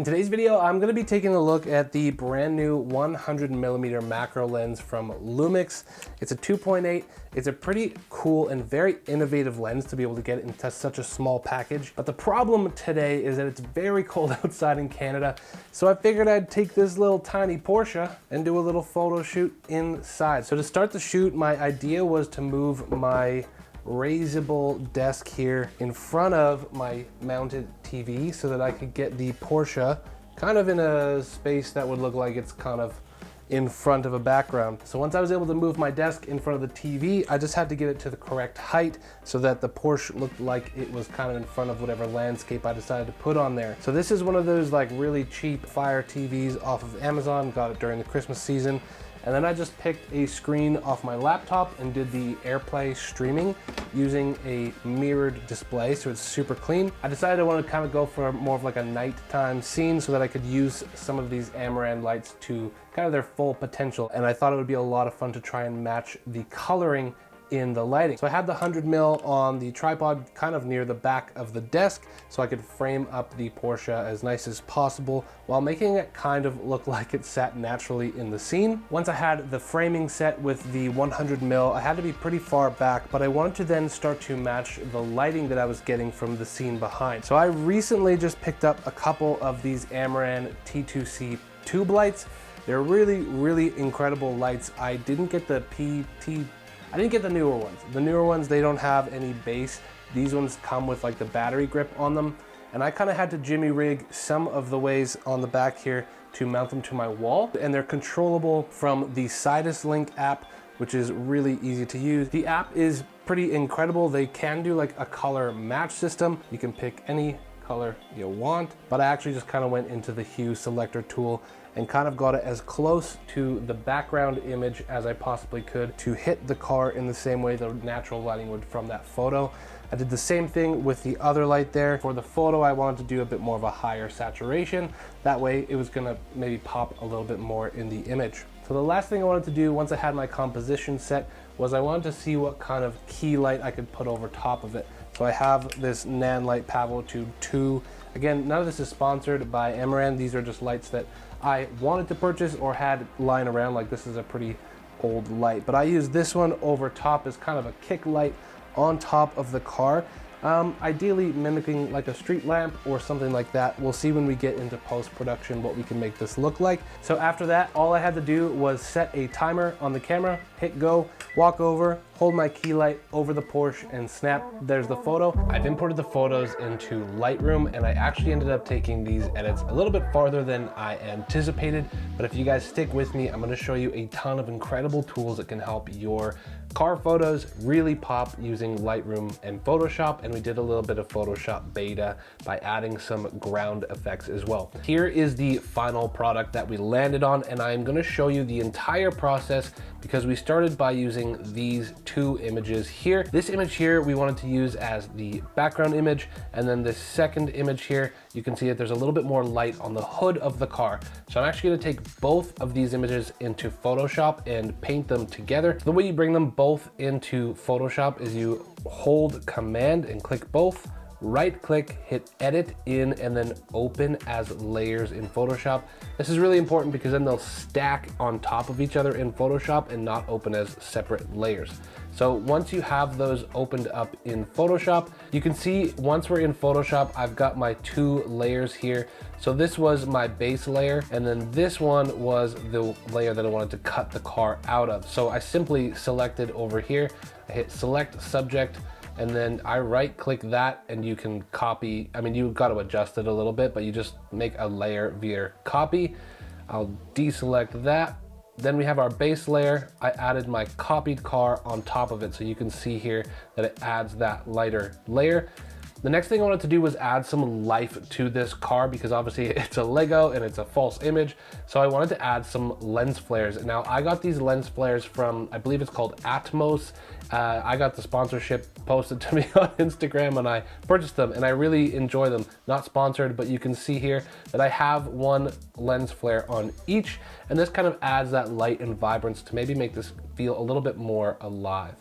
In today's video, I'm going to be taking a look at the brand new 100mm macro lens from Lumix. It's a 2.8. It's a pretty cool and very innovative lens to be able to get into such a small package. But the problem today is that it's very cold outside in Canada. So I figured I'd take this little tiny Porsche and do a little photo shoot inside. So to start the shoot, my idea was to move my raisable desk here in front of my mounted TV so that I could get the Porsche kind of in a space that would look like it's kind of in front of a background. So once I was able to move my desk in front of the TV, I just had to get it to the correct height so that the Porsche looked like it was kind of in front of whatever landscape I decided to put on there. So this is one of those like really cheap Fire TVs off of Amazon, got it during the Christmas season. And then I just picked a screen off my laptop and did the AirPlay streaming using a mirrored display, so it's super clean. I decided I wanted to kind of go for more of like a nighttime scene so that I could use some of these Amaran lights to kind of their full potential. And I thought it would be a lot of fun to try and match the coloring in the lighting. So I had the 100mm on the tripod kind of near the back of the desk so I could frame up the Porsche as nice as possible while making it kind of look like it sat naturally in the scene. Once I had the framing set with the 100mm, I had to be pretty far back, but I wanted to then start to match the lighting that I was getting from the scene behind. So I recently just picked up a couple of these Amaran T2C tube lights. They're really incredible lights. I didn't get the I didn't get the newer ones. The newer ones, they don't have any base. These ones come with like the battery grip on them. And I kind of had to jimmy rig some of the ways on the back here to mount them to my wall. And they're controllable from the Sidus Link app, which is really easy to use. The app is pretty incredible. They can do like a color match system. You can pick any color you want, but I actually just kind of went into the hue selector tool and kind of got it as close to the background image as I possibly could to hit the car in the same way the natural lighting would from that photo. I did the same thing with the other light there. For the photo, I wanted to do a bit more of a higher saturation. That way it was gonna maybe pop a little bit more in the image. So the last thing I wanted to do once I had my composition set was I wanted to see what kind of key light I could put over top of it. So I have this Nanlite Pavo Tube 2. Again, none of this is sponsored by Amaran. These are just lights that I wanted to purchase or had lying around. Like, this is a pretty old light, but I use this one over top as kind of a kick light on top of the car. Ideally mimicking like a street lamp or something like that. We'll see when we get into post-production what we can make this look like. So after that, all I had to do was set a timer on the camera, hit go, walk over, hold my key light over the Porsche and snap, there's the photo. I've imported the photos into Lightroom and I actually ended up taking these edits a little bit farther than I anticipated. But if you guys stick with me, I'm gonna show you a ton of incredible tools that can help your car photos really pop using Lightroom and Photoshop. And we did a little bit of Photoshop beta by adding some ground effects as well. Here is the final product that we landed on, and I'm gonna show you the entire process because we started by using these two images here. This image here we wanted to use as the background image, and then this second image here, you can see that there's a little bit more light on the hood of the car. So I'm actually gonna take both of these images into Photoshop and paint them together. The way you bring them both into Photoshop is you hold Command and click both, right click, hit edit in, and then open as layers in Photoshop. This is really important because then they'll stack on top of each other in Photoshop and not open as separate layers. So once you have those opened up in Photoshop, you can see once we're in Photoshop, I've got my two layers here. So this was my base layer, and then this one was the layer that I wanted to cut the car out of. So I simply selected over here, I hit select subject, and then I right click that and you can copy. I mean, you've got to adjust it a little bit, but you just make a layer via copy. I'll deselect that. Then we have our base layer. I added my copied car on top of it. So you can see here that it adds that lighter layer. The next thing I wanted to do was add some life to this car because obviously it's a Lego and it's a false image. So I wanted to add some lens flares. Now I got these lens flares from, I believe it's called Atmos. I got the sponsorship posted to me on Instagram and I purchased them and I really enjoy them. Not sponsored, but you can see here that I have one lens flare on each, and this kind of adds that light and vibrance to maybe make this feel a little bit more alive.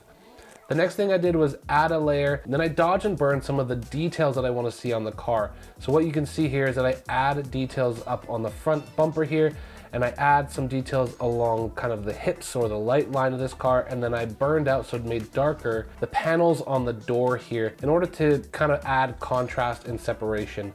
The next thing I did was add a layer, and then I dodge and burn some of the details that I want to see on the car. So what you can see here is that I add details up on the front bumper here, and I add some details along kind of the hips or the light line of this car, and then I burned out, so it made darker, the panels on the door here in order to kind of add contrast and separation.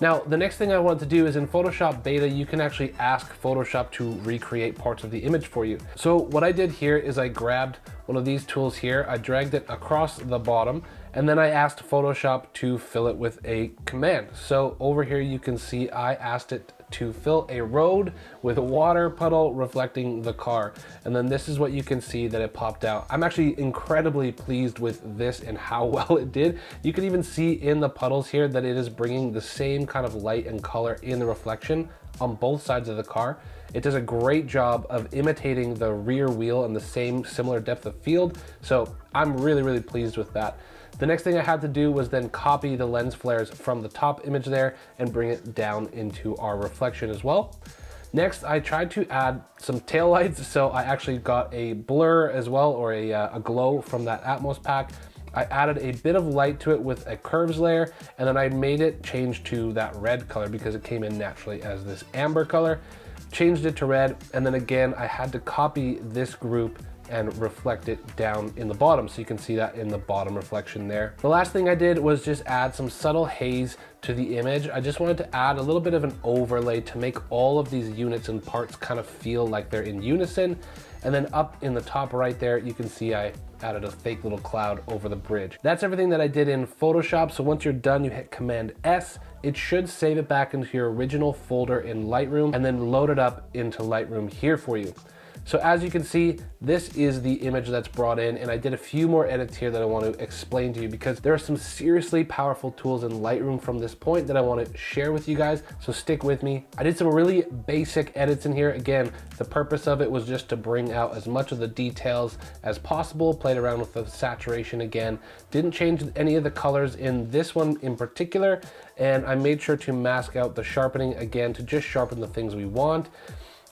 Now, the next thing I want to do is in Photoshop Beta, you can actually ask Photoshop to recreate parts of the image for you. So what I did here is I grabbed one of these tools here, I dragged it across the bottom, and then I asked Photoshop to fill it with a command. So over here you can see I asked it to fill a road with a water puddle reflecting the car. And then this is what you can see that it popped out. I'm actually incredibly pleased with this and how well it did. You can even see in the puddles here that it is bringing the same kind of light and color in the reflection on both sides of the car. It does a great job of imitating the rear wheel and the same similar depth of field. So I'm really pleased with that. The next thing I had to do was then copy the lens flares from the top image there and bring it down into our reflection as well. Next, I tried to add some taillights, so I actually got a blur as well, or a glow from that Atmos pack. I added a bit of light to it with a curves layer, and then I made it change to that red color because it came in naturally as this amber color. Changed it to red, and then again, I had to copy this group and reflect it down in the bottom, so you can see that in the bottom reflection there. The last thing I did was just add some subtle haze to the image. I just wanted to add a little bit of an overlay to make all of these units and parts kind of feel like they're in unison. And then up in the top right there, you can see I added a fake little cloud over the bridge. That's everything that I did in Photoshop. So once you're done, you hit Command S. It should save it back into your original folder in Lightroom and then load it up into Lightroom here for you. So as you can see, this is the image that's brought in, and I did a few more edits here that I want to explain to you because there are some seriously powerful tools in Lightroom from this point that I want to share with you guys, so stick with me. I did some really basic edits in here. Again, the purpose of it was just to bring out as much of the details as possible, played around with the saturation again, didn't change any of the colors in this one in particular, and I made sure to mask out the sharpening again to just sharpen the things we want.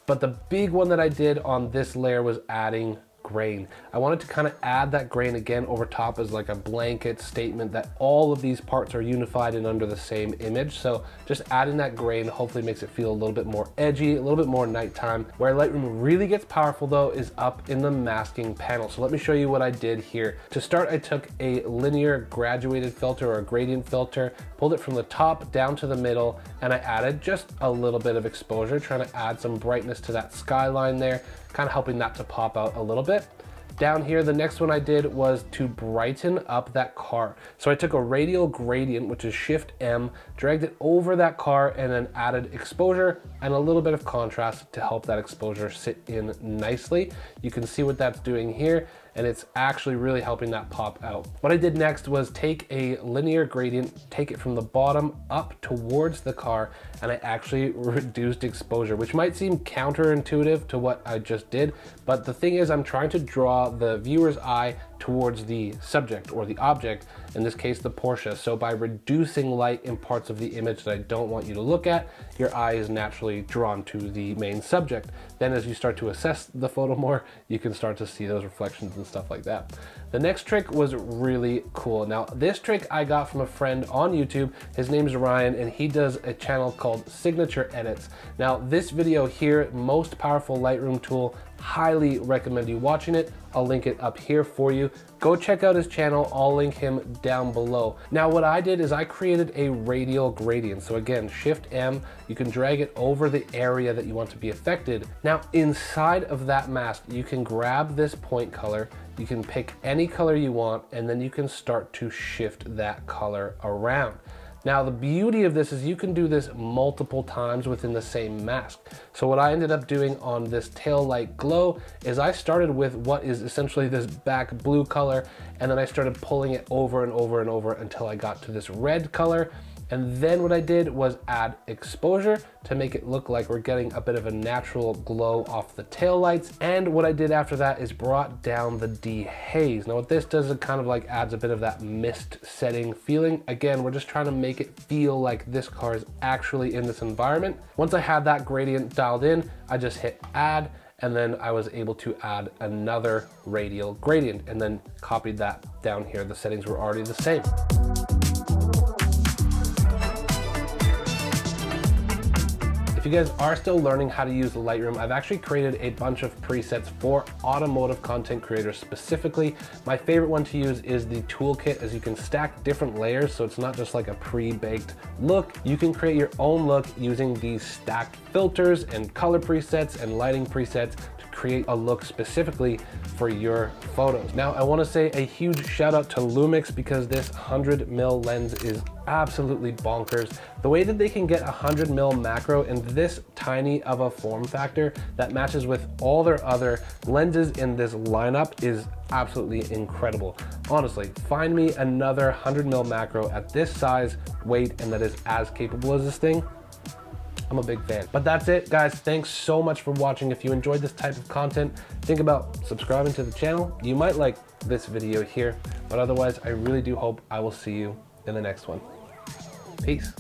But the big one that I did on this layer was adding grain. I wanted to kind of add that grain again over top as like a blanket statement that all of these parts are unified and under the same image. So just adding that grain hopefully makes it feel a little bit more edgy, a little bit more nighttime. Where Lightroom really gets powerful though is up in the masking panel. So let me show you what I did here. To start, I took a linear graduated filter or a gradient filter, pulled it from the top down to the middle, and I added just a little bit of exposure, trying to add some brightness to that skyline there, kind of helping that to pop out a little bit. Down here, the next one I did was to brighten up that car. So I took a radial gradient, which is Shift M, dragged it over that car, and then added exposure and a little bit of contrast to help that exposure sit in nicely. You can see what that's doing here, and it's actually really helping that pop out. What I did next was take a linear gradient, take it from the bottom up towards the car, and I actually reduced exposure, which might seem counterintuitive to what I just did, but the thing is I'm trying to draw the viewer's eye towards the subject or the object, in this case the Porsche. So by reducing light in parts of the image that I don't want you to look at, your eye is naturally drawn to the main subject. Then as you start to assess the photo more, you can start to see those reflections and stuff like that. The next trick was really cool. Now this trick I got from a friend on YouTube. His name is Ryan, and he does a channel called Signature Edits. Now this video here, most powerful Lightroom tool, highly recommend you watching it. I'll link it up here for you. Go check out his channel. I'll link him down below. Now what I did is I created a radial gradient. So again, Shift M, you can drag it over the area that you want to be affected. Now inside of that mask, you can grab this point color, you can pick any color you want, and then you can start to shift that color around. Now the beauty of this is you can do this multiple times within the same mask. So what I ended up doing on this tail light glow is I started with what is essentially this back blue color, and then I started pulling it over and over and over until I got to this red color. And then what I did was add exposure to make it look like we're getting a bit of a natural glow off the tail lights. And what I did after that is brought down the dehaze. Now what this does is it kind of like adds a bit of that mist setting feeling. Again, we're just trying to make it feel like this car is actually in this environment. Once I had that gradient dialed in, I just hit add, and then I was able to add another radial gradient and then copied that down here. The settings were already the same. If you guys are still learning how to use Lightroom, I've actually created a bunch of presets for automotive content creators specifically. My favorite one to use is the toolkit, as you can stack different layers, so it's not just like a pre-baked look. You can create your own look using these stacked filters and color presets and lighting presets to create a look specifically for your photos. Now, I want to say a huge shout out to Lumix, because this 100mm lens is absolutely bonkers. The way that they can get 100mm macro in this tiny of a form factor that matches with all their other lenses in this lineup is absolutely incredible. Honestly, find me another 100mm macro at this size, weight, and that is as capable as this thing. I'm a big fan. But that's it, guys. Thanks so much for watching. If you enjoyed this type of content, think about subscribing to the channel. You might like this video here, but otherwise, I really do hope I will see you in the next one. Peace.